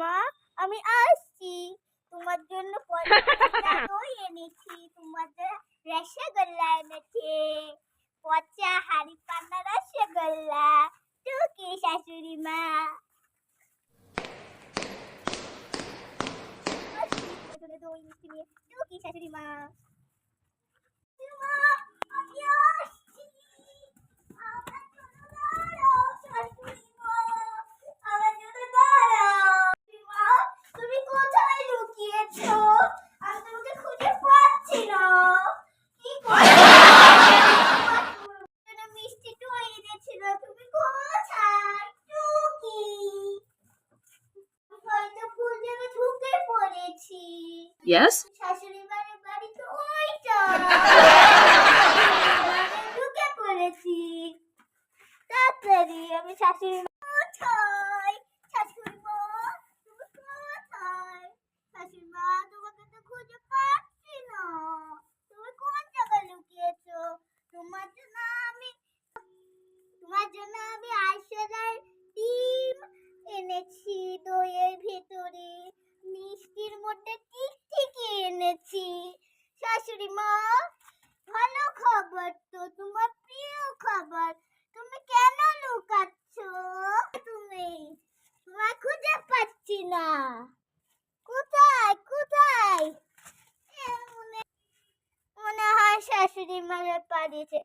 মা আমি আসছি তোমার জন্য পচা দই এনেছি, তোমার রসগোল্লা এনেছি, পচা হাড়ি পান্না রসগোল্লা। টুকি শাশুড়ি মা দই মিষ্টি নিয়ে টুকি শাশুড়ি মা। Yes? শাশুড়ি মায়ের বাড়ি তো ওইটা। ঢুকে পড়েছি তাড়াতাড়ি। আমি শাশুড়ি মা কোথায়? শাশুড়ি মা তুমি কোথায়? শাশুড়ি মা তোমাকে তো খুঁজে পাচ্ছি না, তুমি কোন জায়গায় লুকিয়েছো? তোমার জন্য আমি আইসেরার ডিম এনেছি, দইয়ের ভেতরে মিষ্টির মধ্যে টিকটিকি এনেছি। শাশুড়ি মা ভালো খাবার তো, তোমার প্রিয় খাবার, তুমি কেন লুকাচ্ছ? তুমি তোমার খুঁজে পাচ্ছি না, কোথায় কোথায়? মনে হয় শাশুড়ি মারা পালিয়েছে।